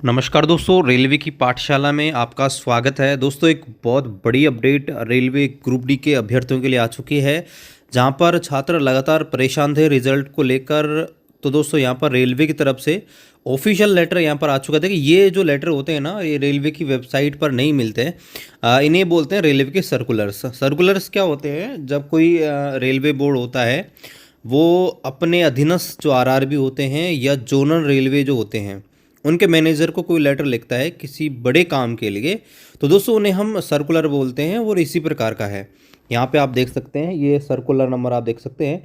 नमस्कार दोस्तों, रेलवे की पाठशाला में आपका स्वागत है। दोस्तों, एक बहुत बड़ी अपडेट रेलवे ग्रुप डी के अभ्यर्थियों के लिए आ चुकी है, जहां पर छात्र लगातार परेशान थे रिजल्ट को लेकर। तो दोस्तों, यहां पर रेलवे की तरफ से ऑफिशियल लेटर यहां पर आ चुका था कि ये जो लेटर होते हैं ना, ये रेलवे की वेबसाइट पर नहीं मिलते हैं। इन्हें बोलते हैं रेलवे के सर्कुलर्स। सर्कुलर्स क्या होते हैं? जब कोई रेलवे बोर्ड होता है, वो अपने अधीनस्थ जो आरआरबी होते हैं या जोनल रेलवे जो होते हैं, उनके मैनेजर को कोई लेटर लिखता है किसी बड़े काम के लिए, तो दोस्तों उन्हें हम सर्कुलर बोलते हैं। और इसी प्रकार का है। यहाँ पे आप देख सकते हैं, ये सर्कुलर नंबर आप देख सकते हैं,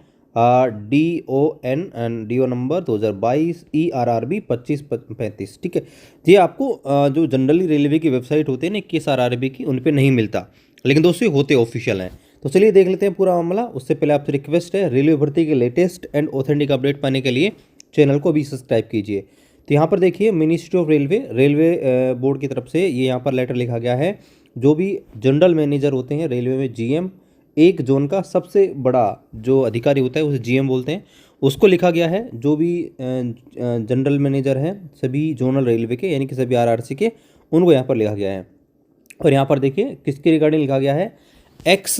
DO नंबर 2022 ERRB 2535। ठीक है, ये आपको जो जनरली रेलवे की वेबसाइट होती है ना, 21 RRB की, उन पे नहीं मिलता, लेकिन दोस्तों ये होते ऑफिशियल हैं। तो चलिए देख लेते हैं पूरा मामला। उससे पहले आपसे रिक्वेस्ट है, रेलवे भर्ती के लेटेस्ट एंड ऑथेंटिक अपडेट पाने के लिए चैनल को भी सब्सक्राइब कीजिए। तो यहाँ पर देखिए, मिनिस्ट्री ऑफ रेलवे बोर्ड की तरफ से ये यहाँ पर लेटर लिखा गया है। जो भी जनरल मैनेजर होते हैं रेलवे में, जीएम, एक जोन का सबसे बड़ा जो अधिकारी होता है उसे जीएम बोलते हैं, उसको लिखा गया है। जो भी जनरल मैनेजर हैं सभी जोनल रेलवे के, यानी कि सभी आरआरसी के, उनको यहाँ पर लिखा गया है। और यहाँ पर देखिए किसके रिगार्डिंग लिखा गया है, एक्स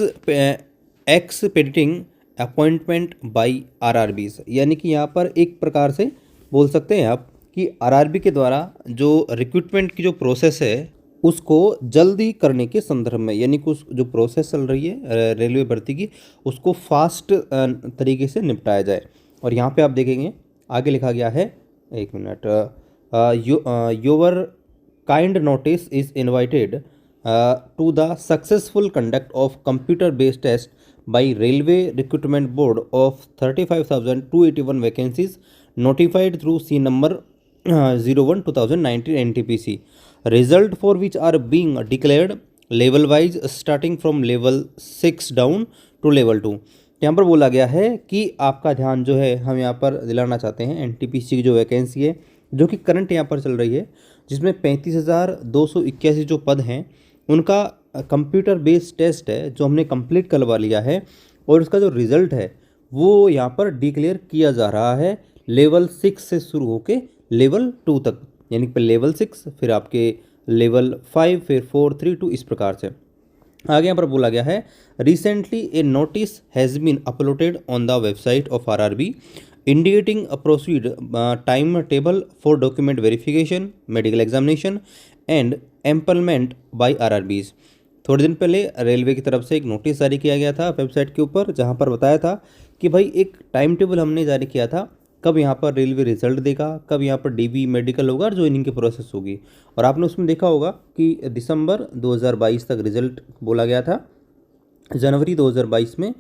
एक्सपेडिटिंग अपॉइंटमेंट बाई आरआरबीज, यानी कि यहाँ पर एक प्रकार से बोल सकते हैं आप कि आरआरबी के द्वारा जो रिक्रूटमेंट की जो प्रोसेस है उसको जल्दी करने के संदर्भ में, यानी कि उस जो प्रोसेस चल रही है रेलवे भर्ती की, उसको फास्ट तरीके से निपटाया जाए। और यहाँ पे आप देखेंगे आगे लिखा गया है, एक minute, your kind notice is invited to the successful conduct of computer-based test by Railway Recruitment Board of 35,281 vacancies notified through C number 01/2019 NTPC, result for which are being declared level wise starting from level 6 down to level 2। यहाँ पर बोला गया है कि आपका ध्यान जो है हम यहाँ पर दिलाना चाहते हैं, एनटीपीसी की जो वैकेंसी है जो कि करंट यहाँ पर चल रही है, जिसमें 35,281 जो पद हैं उनका कंप्यूटर बेस्ड टेस्ट है जो हमने कंप्लीट करवा लिया है, और उसका जो रिज़ल्ट है वो यहाँ पर डिक्लेयर किया जा रहा है लेवल 6 से शुरू होकर लेवल 2 तक, यानी कि लेवल 6, फिर आपके लेवल 5, फिर 4, 3, 2, इस प्रकार से। आगे यहाँ पर बोला गया है, recently a notice has been uploaded on the website of RRB indicating a proceed time table for document verification, medical examination and employment by RRBs. थोड़े दिन पहले रेलवे की तरफ से एक नोटिस जारी किया गया था वेबसाइट के ऊपर, जहां पर बताया था कि भाई एक टाइम टेबल हमने जारी किया था, कब यहाँ पर रेलवे रिजल्ट देगा, कब यहाँ पर डीबी मेडिकल होगा और ज्वाइनिंग की प्रोसेस होगी। और आपने उसमें देखा होगा कि दिसंबर 2022 तक रिजल्ट बोला गया था। जनवरी 2022 में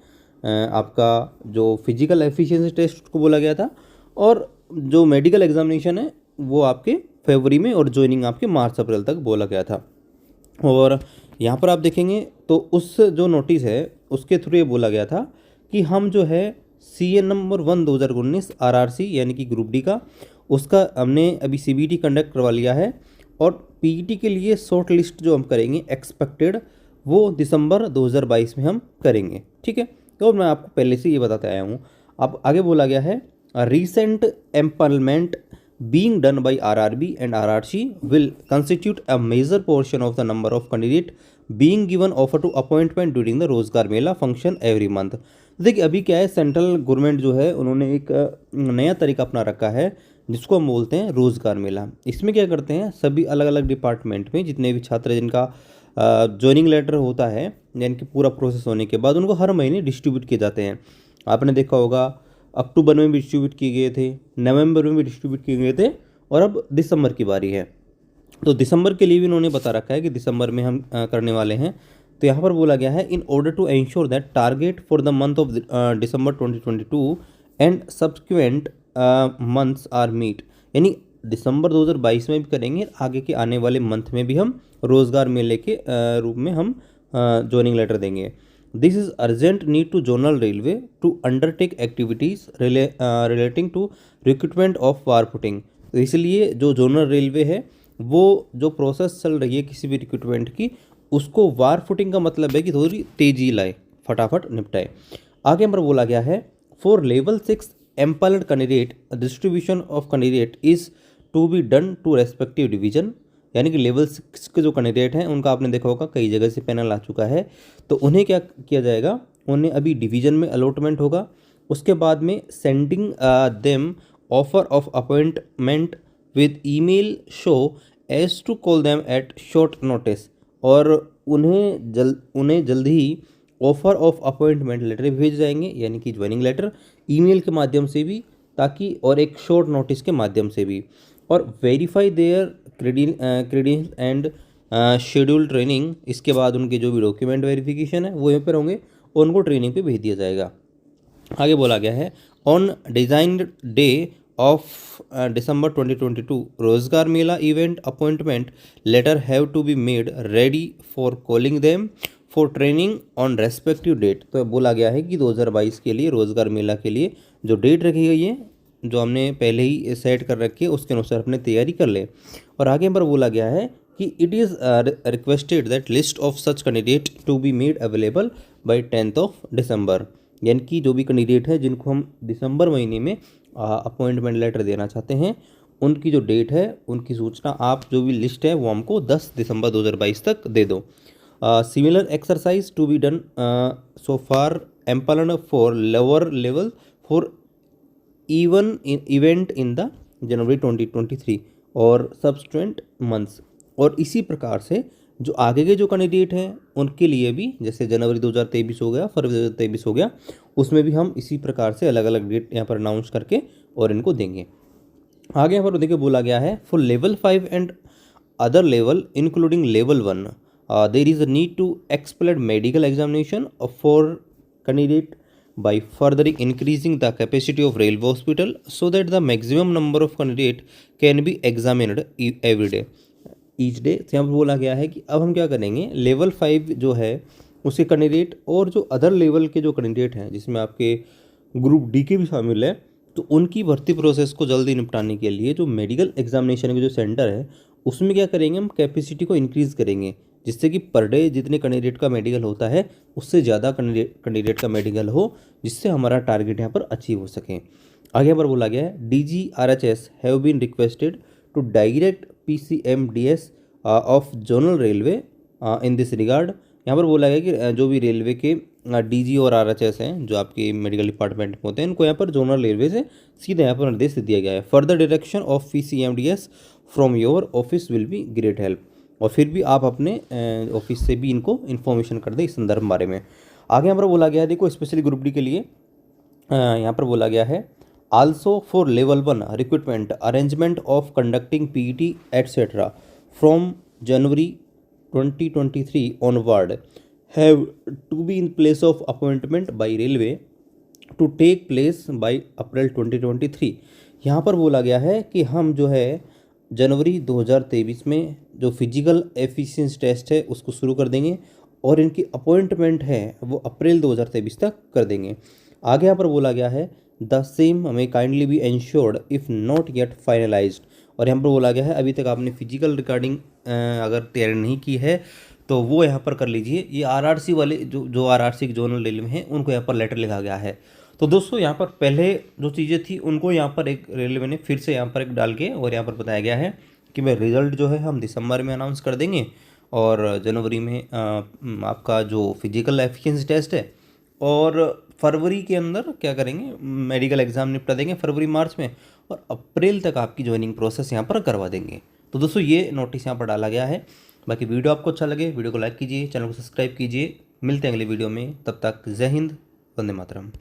आपका जो फिजिकल एफिशिएंसी टेस्ट को बोला गया था, और जो मेडिकल एग्जामिनेशन है वो आपके फरवरी में, और ज्वाइनिंग आपके मार्च अप्रैल तक बोला गया था। और यहाँ पर आप देखेंगे तो उस जो नोटिस है उसके थ्रू ये बोला गया था कि हम जो है CA नंबर 1 2019 RRC यानी कि ग्रुप डी का, उसका हमने अभी CBT कंडक्ट करवा लिया है, और PET के लिए शॉर्ट लिस्ट जो हम करेंगे एक्सपेक्टेड, वो दिसंबर 2022 में हम करेंगे। ठीक है, तो मैं आपको पहले से ये बताते आया हूँ। अब आगे बोला गया है, recent एम्पलमेंट being done by RRB and RRC will constitute a major portion of the number of candidate being given offer to appointment during the रोजगार मेला function every month। देखिए अभी क्या है, सेंट्रल गवर्नमेंट जो है उन्होंने एक नया तरीका अपना रखा है जिसको हम बोलते हैं रोजगार मेला। इसमें क्या करते हैं, सभी अलग अलग डिपार्टमेंट में जितने भी छात्र जिनका ज्वाइनिंग लेटर होता है, यानी कि पूरा प्रोसेस होने के बाद उनको हर महीने डिस्ट्रीब्यूट किए जाते हैं। आपने देखा होगा अक्टूबर में भी डिस्ट्रीब्यूट किए गए थे, नवंबर में भी डिस्ट्रीब्यूट किए गए थे, और अब दिसंबर की बारी है। तो दिसंबर के लिए भी इन्होंने बता रखा है कि दिसंबर में हम करने वाले हैं। तो यहाँ पर बोला गया है, in order to ensure that target for the month of December 2022 and subsequent months are meet, यानी दिसंबर 2022 में भी करेंगे, आगे के आने वाले मंथ में भी हम रोजगार मेले के रूप में हम ज्वाइनिंग लेटर देंगे। This is urgent need to zonal railway to undertake activities relating to recruitment of war footing। तो इसलिए जो जोनल रेलवे है वो जो प्रोसेस चल रही है किसी भी रिक्रूटमेंट की, उसको वार फुटिंग का मतलब है कि थोड़ी तेजी लाए, फटाफट निपटाए। आगे पर बोला गया है, for level 6 empanelled candidate distribution of candidate is to be done to respective division, यानी कि लेवल 6 के जो कैंडिडेट हैं उनका आपने देखा होगा कई जगह से पैनल आ चुका है, तो उन्हें क्या किया जाएगा, उन्हें अभी डिवीजन में अलॉटमेंट होगा। उसके बाद में sending them offer of appointment with email show as to call them at short notice, और उन्हें जल्द ही ऑफर ऑफ अपॉइंटमेंट लेटर भेज जाएंगे, यानी कि ज्वाइनिंग लेटर ईमेल के माध्यम से भी, ताकि और एक शॉर्ट नोटिस के माध्यम से भी, और verify their credential and schedule training. इसके बाद उनके जो भी डॉक्यूमेंट वेरिफिकेशन है वो यहाँ पर होंगे और उनको ट्रेनिंग पे भेज दिया जाएगा। आगे बोला गया है on design day of December 2022 रोजगार मेला event appointment letter have to be made ready for calling them for training on respective date. तो बोला गया है कि 2022 के लिए रोजगार मेला के लिए जो डेट रखी गई है, जो हमने पहले ही सेट कर रखी है, उसके अनुसार अपने तैयारी कर लें। और आगे पर बोला गया है कि it is requested that list of such candidate to be made available by 10 December, यानी कि जो भी कैंडिडेट है जिनको हम दिसंबर महीने में अपॉइंटमेंट लेटर देना चाहते हैं, उनकी जो डेट है उनकी सूचना आप जो भी लिस्ट है वो हमको 10 दिसंबर 2022 तक दे दो। Similar exercise to be done so far empanelled for lower level for event in the January 2023 और सब्सटेंट मंथ्स। और इसी प्रकार से जो आगे के जो कैंडिडेट हैं उनके लिए भी, जैसे जनवरी 2023 हो गया, फरवरी 2023 हो गया, उसमें भी हम इसी प्रकार से अलग अलग डेट यहाँ पर अनाउंस करके और इनको देंगे। आगे यहाँ पर देखिए बोला गया है for level 5 and other level including level 1 there is a need to expedite medical examination for candidate by further increasing the capacity of railway hospital so that the maximum number of candidate can be examined every day each day। तो यहाँ पर बोला गया है कि अब हम क्या करेंगे, लेवल 5 जो है उसके कैंडिडेट और जो अदर लेवल के जो कैंडिडेट हैं जिसमें आपके ग्रुप डी के भी शामिल है, तो उनकी भर्ती प्रोसेस को जल्दी निपटाने के लिए जो मेडिकल एग्जामिनेशन के जो सेंटर है उसमें क्या करेंगे, हम कैपेसिटी को इंक्रीज़ करेंगे, जिससे कि पर डे जितने कैंडिडेट का मेडिकल होता है उससे ज़्यादा कैंडिडेट का मेडिकल हो, जिससे हमारा टारगेट यहाँ पर अचीव हो सके। आगे पर बोला गया है DGRHS have been requested to direct PCMDS of zonal railway in this regard. यहाँ पर बोला गया कि जो भी रेलवे के DG और RHS हैं जो आपके मेडिकल डिपार्टमेंट में होते हैं, उनको यहाँ पर जोनल रेलवे से सीधे यहाँ पर निर्देश दिया गया है। Further direction of PCMDS from your office will be great help. और फिर भी आप अपने ऑफिस से भी इनको इन्फॉर्मेशन कर दें इस संदर्भ बारे में। आगे यहाँ पर बोला गया है, देखो स्पेशली ग्रुप डी के लिए यहाँ पर बोला गया है also for level 1 recruitment arrangement of conducting PET etcetera from January 2023 onward have to be in place of appointment by railway to take place by April 2023। यहाँ पर बोला गया है कि हम जो है जनवरी 2023 में जो फिजिकल एफिशिएंसी टेस्ट है उसको शुरू कर देंगे और इनकी अपॉइंटमेंट है वो अप्रैल 2023 तक कर देंगे। आगे यहाँ पर बोला गया है द सेम हमें kindly be ensured if not yet finalised. और यहाँ पर बोला गया है अभी तक आपने फिजिकल रिकॉर्डिंग अगर तैयारी नहीं की है तो वो यहाँ पर कर लीजिए। ये RRC वाले जो RRC के जोनल रेलवे हैं उनको यहाँ पर लेटर लिखा गया है। तो दोस्तों यहाँ पर पहले जो चीज़ें थी उनको यहाँ पर एक रेलवे ने फिर से यहाँ पर एक डाल के और यहाँ पर बताया गया है कि मैं रिज़ल्ट जो है हम दिसंबर में अनाउंस कर देंगे और जनवरी में आपका जो फिजिकल एफिशिएंसी टेस्ट है, और फरवरी के अंदर क्या करेंगे, मेडिकल एग्ज़ाम निपटा देंगे फरवरी मार्च में, और अप्रैल तक आपकी ज्वाइनिंग प्रोसेस यहाँ पर करवा देंगे। तो दोस्तों ये नोटिस यहाँ पर डाला गया है। बाकी वीडियो आपको अच्छा लगे वीडियो को लाइक कीजिए, चैनल को सब्सक्राइब कीजिए। मिलते हैं अगले वीडियो में, तब तक जय हिंद, वंदे मातरम।